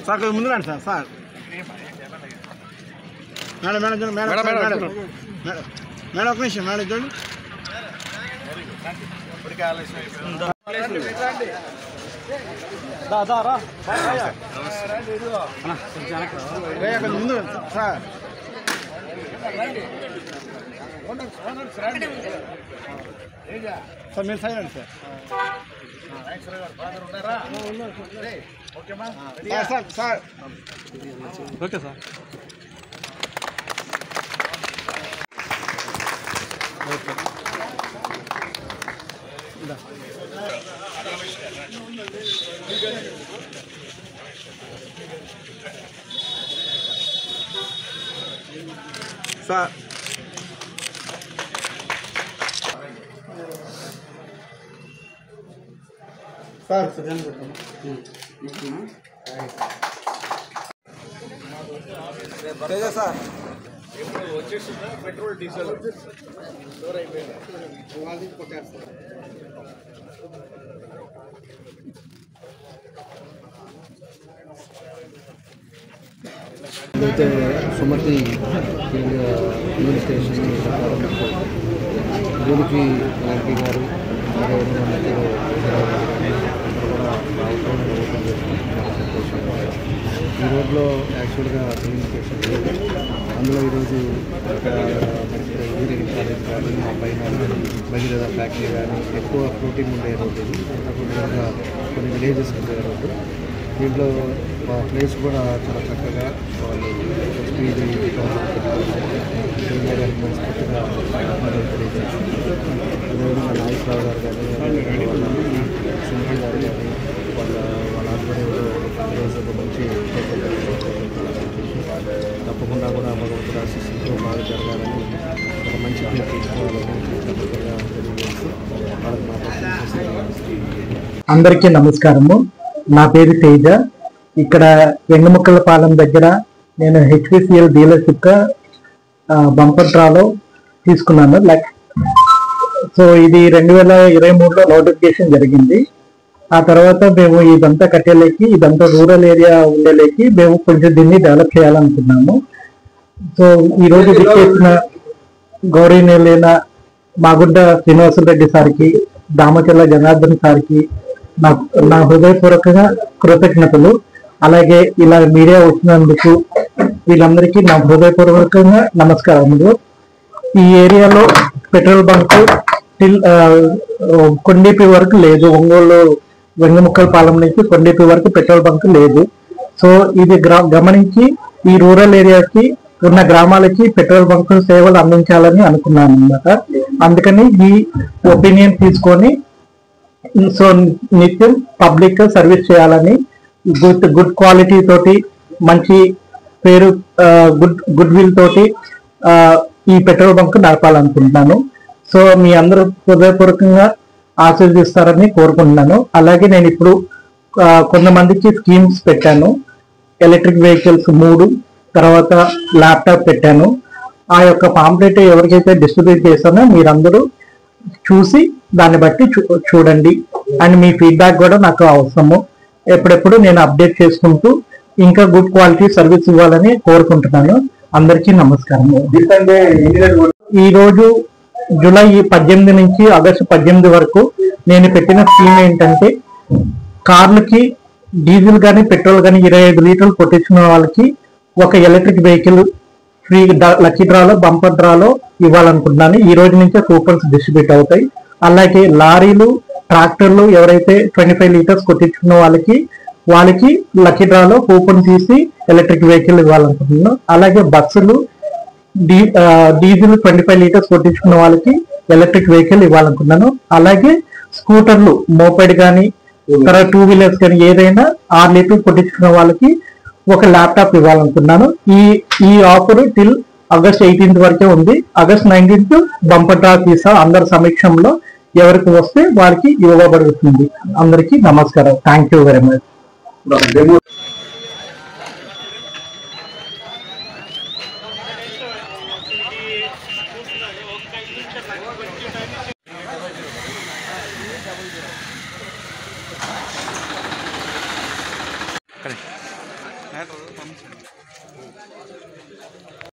Sir ముందు రండి sir. Sir madam madam madam madam madam madam ఒక నిమిషం మేడం చూడండి. ముందు సార్ సార్ మీరు సైడ్ రండి sir. Sir sir okay sir. Sir sir sir వచ్చేసిందా పెట్రోల్ డీజిల్ అయితే సుమతి పోలీస్ స్టేషన్ దీనికి ఎంపీ గారు ఈ రోడ్లో యాక్చువల్గా కమ్యూనికేషన్ లేదు. అందులో ఈరోజు ఇంజనీరింగ్ కాలేజ్ కానీ మా పైన భగీరథ ఫ్యాక్టరీ కానీ ఎక్కువ ఫ్లోటింగ్ ఉండే రోడ్డు ఇది. అంతకుండా కొన్ని విలేజెస్ ఉండే రోడ్డు. దీంట్లో ప్లేస్ కూడా చాలా చక్కగా వాళ్ళు స్పీడ్ గారికి మనస్ఫూర్తిగా తెలియజేస్తారు. అదేవిధంగా నాగేశ్వరరావు గారు కానీ వాళ్ళ సుమతి గారు కానీ వాళ్ళ ఆధ్వర్యంలో ఈరోజు ఒక మంచి తప్పకుండా కూడా భగవంతుడు ఆశీస్సులతో బాగా జరగాలని ఒక మంచి పేరు తీసుకోవాలని తప్పకుండా తెలియజేస్తూ వాళ్ళకి అందరికీ నమస్కారము. నా పేరు తేజ. ఇక్కడ వెంగముక్కలపాలెం దగ్గర నేను హెచ్పిసిఎల్ డీలర్షిప్గా బంపర్ డ్రాలో తీసుకున్నాను. సో ఇది 2023లో నోటిఫికేషన్ జరిగింది. ఆ తర్వాత మేము ఇదంతా కట్టేలేకి, ఇదంతా రూరల్ ఏరియా ఉండేలేకి మేము కొంచెం దీన్ని డెవలప్ చేయాలనుకున్నాము. సో ఈరోజు విచ్చేసిన గౌరవనీయులైన మాగుడ్డ శ్రీనివాసరెడ్డి సార్కి, దామచర్ల జనార్దన్ సార్కి నా హృదయపూర్వకంగా కృతజ్ఞతలు. అలాగే ఇలా మీడియా వచ్చినందుకు వీళ్ళందరికీ నా హృదయపూర్వకంగా నమస్కారములు. ఈ ఏరియాలో పెట్రోల్ బంక్ కొండీపి వరకు లేదు. ఒంగోలు వెంగముక్కలపాలెం నుంచి కొండీపి వరకు పెట్రోల్ బంక్ లేదు. సో ఇది గమనించి ఈ రూరల్ ఏరియాకి ఉన్న గ్రామాలకి పెట్రోల్ బంక్ సేవలు అందించాలని అనుకున్నాను అన్నమాట. అందుకని ఈ ఒపీనియన్ తీసుకొని సో నిత్యం పబ్లిక్ సర్వీస్ చేయాలని గుడ్ క్వాలిటీ తోటి, మంచి పేరు, గుడ్ విల్ తోటి ఈ పెట్రోల్ బంక్ నడపాలనుకుంటున్నాను. సో మీ అందరూ హృదయపూర్వకంగా ఆశీర్దిస్తారని కోరుకుంటున్నాను. అలాగే నేను ఇప్పుడు కొంతమందికి స్కీమ్స్ పెట్టాను. ఎలక్ట్రిక్ వెహికల్స్ 3, తర్వాత ల్యాప్టాప్ పెట్టాను. ఆ యొక్క పాంప్లెట్ ఎవరికైతే డిస్ట్రిబ్యూట్ చేశానో మీరందరూ చూసి దాన్ని బట్టి చూడండి. అండ్ మీ ఫీడ్బ్యాక్ కూడా నాకు అవసరము. ఎప్పుడెప్పుడు నేను అప్డేట్ చేసుకుంటూ ఇంకా గుడ్ క్వాలిటీ సర్వీస్ ఇవ్వాలని కోరుకుంటున్నాను. అందరికీ నమస్కారం. ఈ రోజు జూలై 18 నుంచి ఆగస్టు 18 వరకు నేను పెట్టిన స్కీమ్ ఏంటంటే, కార్లకి డీజిల్ కానీ పెట్రోల్ కానీ 25 లీటర్లు కొట్టించుకున్న వాళ్ళకి ఒక ఎలక్ట్రిక్ వెహికల్ ఫ్రీ లక్కీ డ్రాలో, బంపర్ డ్రాలో ఇవ్వాలనుకుంటున్నాను. ఈ రోజు నుంచే కూపన్స్ డిస్ట్రిబ్యూట్ అవుతాయి. అలాగే లారీలు, ట్రాక్టర్లు ఎవరైతే 25 లీటర్స్ కొట్టించుకున్న వాళ్ళకి లక్కీ డ్రాలో కూపన్ తీసి ఎలక్ట్రిక్ వెహికల్ ఇవ్వాలనుకుంటున్నాను. అలాగే బస్సులు, డీజిల్ 25 లీటర్స్ కొట్టించుకున్న వాళ్ళకి ఎలక్ట్రిక్ వెహికల్ ఇవ్వాలనుకున్నాను. అలాగే స్కూటర్లు, మోపెడ్ కానీ, తర్వాత 2 వీలర్స్ కానీ ఏదైనా 6 లీటర్లు కొట్టించుకున్న వాళ్ళకి ఒక ల్యాప్టాప్ ఇవ్వాలనుకున్నాను. ఈ ఆఫర్ టిల్ ఆగస్ట్ 18th వరకే ఉంది. ఆగస్ట్ 19th బంపర్ డ్రా తీసాం. అందరి సమీక్షంలో ఎవరికి వస్తే వారికి ఇవ్వబడుతుంది. అందరికీ నమస్కారం. Thank you very much.